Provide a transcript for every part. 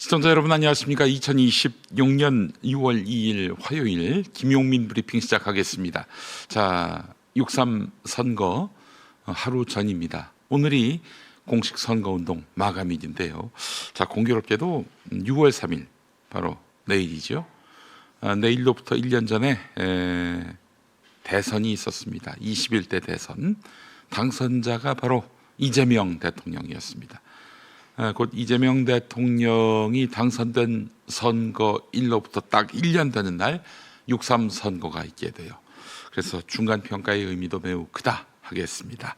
시청자 여러분 안녕하십니까? 2026년 6월 2일 화요일 김용민 브리핑 시작하겠습니다. 자, 6.3 선거 하루 전입니다. 오늘이 공식 선거운동 마감일인데요. 자, 공교롭게도 6월 3일 바로 내일이죠. 내일로부터 1년 전에 대선이 있었습니다. 21대 대선 당선자가 바로 이재명 대통령이었습니다. 곧 이재명 대통령이 당선된 선거일로부터 딱 1년 되는 날 6.3 선거가 있게 돼요. 그래서 중간 평가의 의미도 매우 크다 하겠습니다.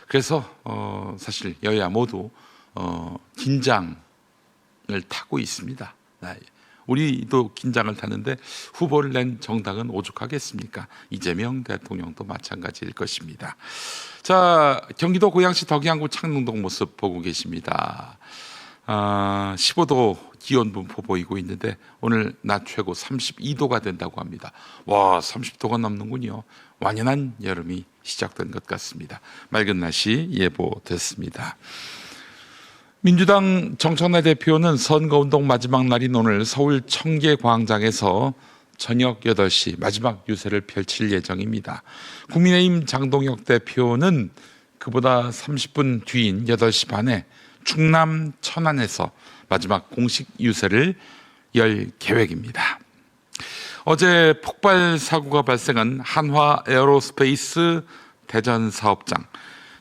그래서 사실 여야 모두 긴장을 타고 있습니다. 우리도 긴장을 타는데 후보를 낸 정당은 오죽하겠습니까? 이재명 대통령도 마찬가지일 것입니다. 자, 경기도 고양시 덕양구 창릉동 모습 보고 계십니다. 15도 기온 분포 보이고 있는데 오늘 낮 최고 32도가 된다고 합니다. 와, 30도가 넘는군요. 완연한 여름이 시작된 것 같습니다. 맑은 날씨 예보됐습니다. 민주당 정청래 대표는 선거운동 마지막 날인 오늘 서울 청계광장에서 저녁 8시 마지막 유세를 펼칠 예정입니다. 국민의힘 장동혁 대표는 그보다 30분 뒤인 8시 반에 충남 천안에서 마지막 공식 유세를 열 계획입니다. 어제 폭발 사고가 발생한 한화 에어로스페이스 대전 사업장.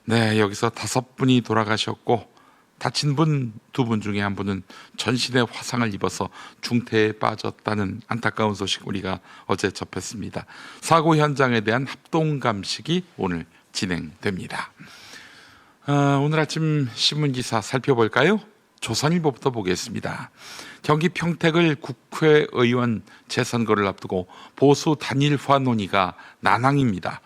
여기서 5분이 돌아가셨고 다친 분 2분 중에 한 분은 전신에 화상을 입어서 중태에 빠졌다는 안타까운 소식 우리가 어제 접했습니다. 사고 현장에 대한 합동 감식이 오늘 진행됩니다. 오늘 아침 신문기사 살펴볼까요? 조선일보부터 보겠습니다. 경기 평택을 국회의원 재선거를 앞두고 보수 단일화 논의가 난항입니다.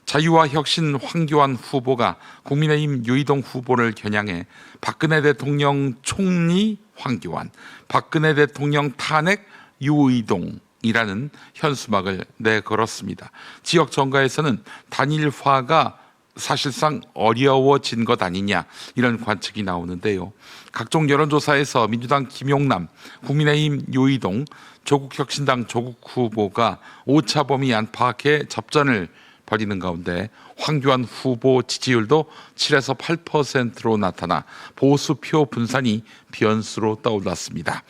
자유와 혁신 황교안 후보가 국민의힘 유이동 후보를 겨냥해 박근혜 대통령 총리 황교안, 박근혜 대통령 탄핵 유의동이라는 현수막을 내걸었습니다. 지역 정가에서는 단일화가 사실상 어려워진 것 아니냐 이런 관측이 나오는데요. 각종 여론조사에서 민주당 김용남, 국민의힘 유이동, 조국혁신당 조국 후보가 오차 범위 안팎의 접전을 벌이는 가운데 황교안 후보 지지율도 7에서 8%로 나타나 보수표 분산이 변수로 떠올랐습니다.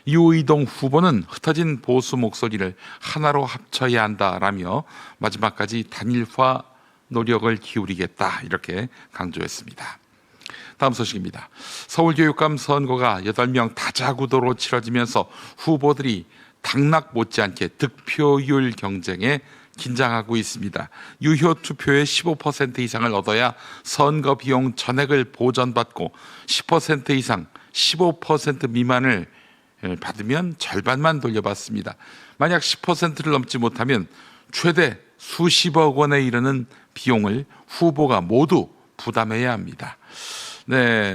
유의동 후보는 흩어진 보수 목소리를 하나로 합쳐야 한다라며 마지막까지 단일화 노력을 기울이겠다 이렇게 강조했습니다. 다음 소식입니다. 서울교육감 선거가 8명 다자구도로 치러지면서 후보들이 당락 못지않게 득표율 경쟁에 긴장하고 있습니다. 유효 투표의 15% 이상을 얻어야 선거 비용 전액을 보전받고 10% 이상 15% 미만을 받으면 절반만 돌려받습니다. 만약 10%를 넘지 못하면 최대 수십억 원에 이르는 비용을 후보가 모두 부담해야 합니다.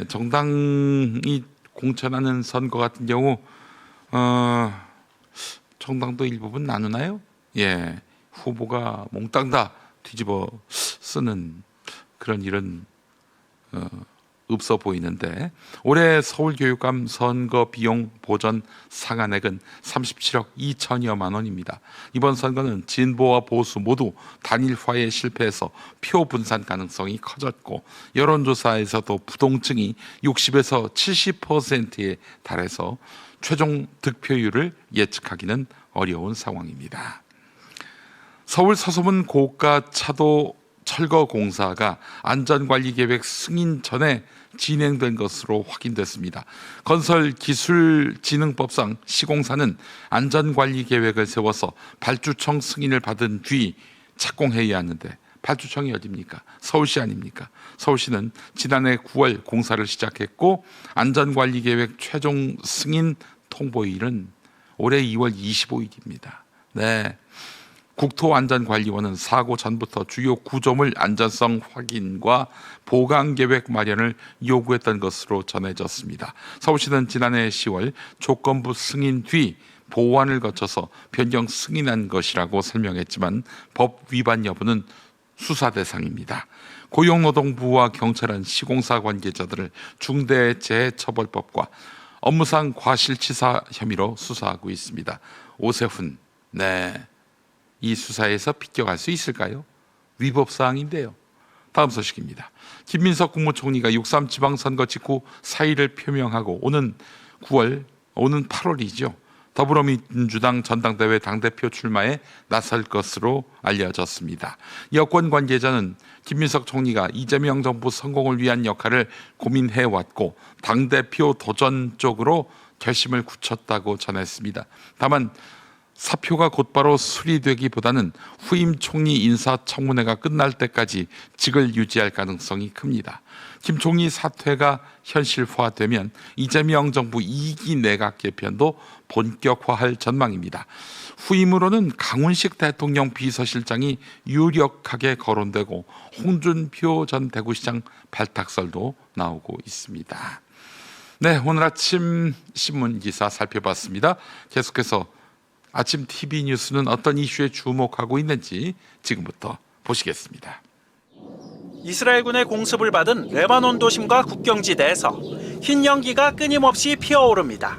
정당이 공천하는 선거 같은 경우 정당도 일부분 나누나요? 후보가 몽땅 다 뒤집어 쓰는 그런 일은 없어 보이는데 올해 서울교육감 선거 비용 보전 상한액은 37억 2천여만 원입니다. 이번 선거는 진보와 보수 모두 단일화에 실패해서 표 분산 가능성이 커졌고 여론조사에서도 부동층이 60에서 70%에 달해서 최종 득표율을 예측하기는 어려운 상황입니다. 서울 서소문 고가 차도 철거 공사가 안전관리계획 승인 전에 진행된 것으로 확인됐습니다. 건설기술진흥법상 시공사는 안전관리계획을 세워서 발주청 승인을 받은 뒤 착공해야 하는데 발주청이 어디입니까? 서울시 아닙니까? 서울시는 지난해 9월 공사를 시작했고 안전관리계획 최종 승인 통보일은 올해 2월 25일입니다. 국토안전관리원은 사고 전부터 주요 구조물 안전성 확인과 보강계획 마련을 요구했던 것으로 전해졌습니다. 서울시는 지난해 10월 조건부 승인 뒤 보완을 거쳐서 변경 승인한 것이라고 설명했지만 법 위반 여부는 수사 대상입니다. 고용노동부와 경찰은 시공사 관계자들을 중대재해처벌법과 업무상 과실치사 혐의로 수사하고 있습니다. 오세훈, 이 수사에서 비껴갈 수 있을까요? 위법사항인데요. 다음 소식입니다. 김민석 국무총리가 6.3 지방선거 직후 사의를 표명하고 오는 8월이죠. 더불어민주당 전당대회 당대표 출마에 나설 것으로 알려졌습니다. 여권 관계자는 김민석 총리가 이재명 정부 성공을 위한 역할을 고민해왔고 당대표 도전 쪽으로 결심을 굳혔다고 전했습니다. 다만 사표가 곧바로 수리되기보다는 후임 총리 인사청문회가 끝날 때까지 직을 유지할 가능성이 큽니다. 김 총리 사퇴가 현실화되면 이재명 정부 2기 내각 개편도 본격화할 전망입니다. 후임으로는 강훈식 대통령 비서실장이 유력하게 거론되고 홍준표 전 대구시장 발탁설도 나오고 있습니다. 오늘 아침 신문 기사 살펴봤습니다. 계속해서 아침 TV 뉴스는 어떤 이슈에 주목하고 있는지 지금부터 보시겠습니다. 이스라엘군의 공습을 받은 레바논 도심과 국경지대에서 흰 연기가 끊임없이 피어오릅니다.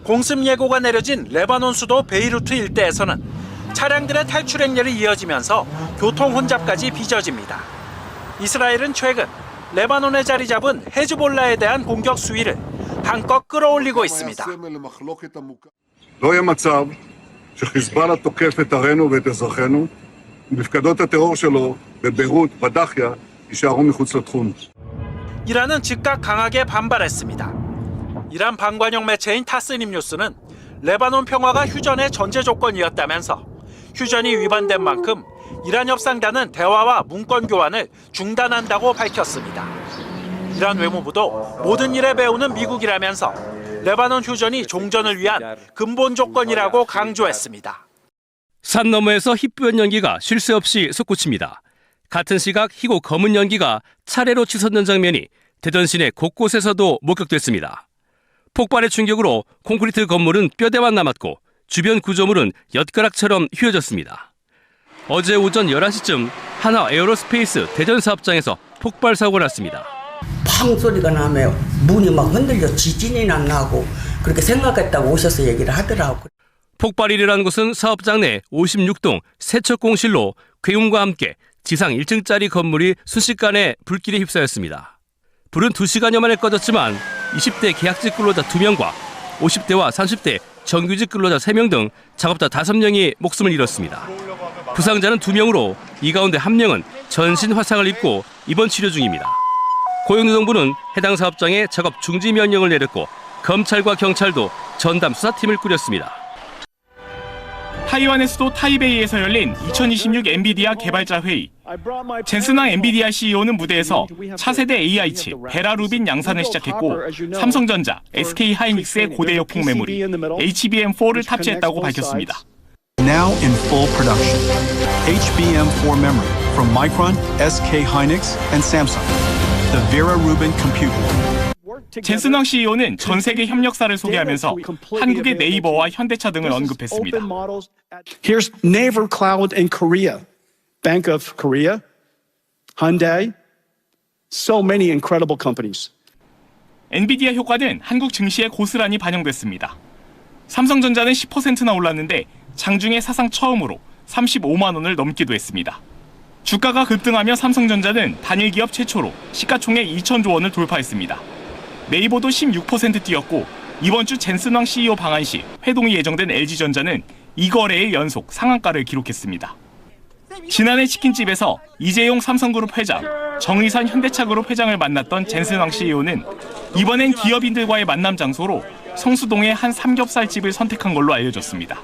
공습 예고가 내려진 레바논 수도 베이루트 일대에서는 차량들의 탈출 행렬이 이어지면서 교통 혼잡까지 빚어집니다. 이스라엘은 최근 레바논에 자리 잡은 헤즈볼라에 대한 공격 수위를 한껏 끌어올리고 있습니다. לא יהיה מצב שחיזבאללה תוקף את ערינו ואת אזרחינו, ומפקדות הטרור שלו בביירות, בדאחיה, יישארו מחוץ לתחום. 이란은 즉각 강하게 반발했습니다. 이란 반관영 매체인 타스님 뉴스는 레바논 평화가 휴전의 전제 조건이었다면서 휴전이 위반된 만큼 이란 협상단은 대화와 문건 교환을 중단한다고 밝혔습니다. 이란 외무부도 모든 일에 배우는 미국이라면서 레바논 휴전이 종전을 위한 근본 조건이라고 강조했습니다. 산 너머에서 희뿌연 연기가 쉴 새 없이 솟구칩니다. 같은 시각 희고 검은 연기가 차례로 치솟는 장면이 대전 시내 곳곳에서도 목격됐습니다. 폭발의 충격으로 콘크리트 건물은 뼈대만 남았고 주변 구조물은 엿가락처럼 휘어졌습니다. 어제 오전 11시쯤 하나 에어로스페이스 대전 사업장에서 폭발 사고가 났습니다. 팡 소리가 나며 문이 막 흔들려 지진이 났나고 그렇게 생각했다고 오셔서 얘기를 하더라고. 폭발이 일어난 곳은 사업장 내 56동 세척공실로 괴음과 함께 지상 1층짜리 건물이 순식간에 불길에 휩싸였습니다. 불은 2시간여 만에 꺼졌지만 20대 계약직 근로자 2명과 50대와 30대 정규직 근로자 3명 등 작업자 5명이 목숨을 잃었습니다. 부상자는 2명으로 이 가운데 1명은 전신 화상을 입고 입원 치료 중입니다. 고용노동부는 해당 사업장에 작업 중지 명령을 내렸고 검찰과 경찰도 전담 수사팀을 꾸렸습니다. 타이완의 수도 타이베이에서 열린 2026 엔비디아 개발자 회의. 젠슨왕 엔비디아 CEO는 무대에서 차세대 AI 칩 베라루빈 양산을 시작했고 삼성전자, SK하이닉스의 고대 역풍 메모리 HBM4를 탑재했다고 밝혔습니다. Now in full production, HBM4 memory from Micron, SK Hynix, and Samsung. The Vera Rubin Compute Board. 젠슨왕 CEO는 전 세계 협력사를 소개하면서 한국의 네이버와 현대차 등을 언급했습니다. Here's Naver Cloud in Korea, Bank of Korea, Hyundai, so many incredible companies. 엔비디아 효과는 한국 증시에 고스란히 반영됐습니다. 삼성전자는 10%나 올랐는데 장중에 사상 처음으로 35만 원을 넘기도 했습니다. 주가가 급등하며 삼성전자는 단일 기업 최초로 시가총액 2천조 원을 돌파했습니다. 네이버도 16% 뛰었고 이번 주 젠슨왕 CEO 방한 시 회동이 예정된 LG전자는 2거래일 연속 상한가를 기록했습니다. 지난해 치킨집에서 이재용 삼성그룹 회장, 정의선 현대차그룹 회장을 만났던 젠슨왕 CEO는 이번엔 기업인들과의 만남 장소로 성수동의 한 삼겹살집을 선택한 걸로 알려졌습니다.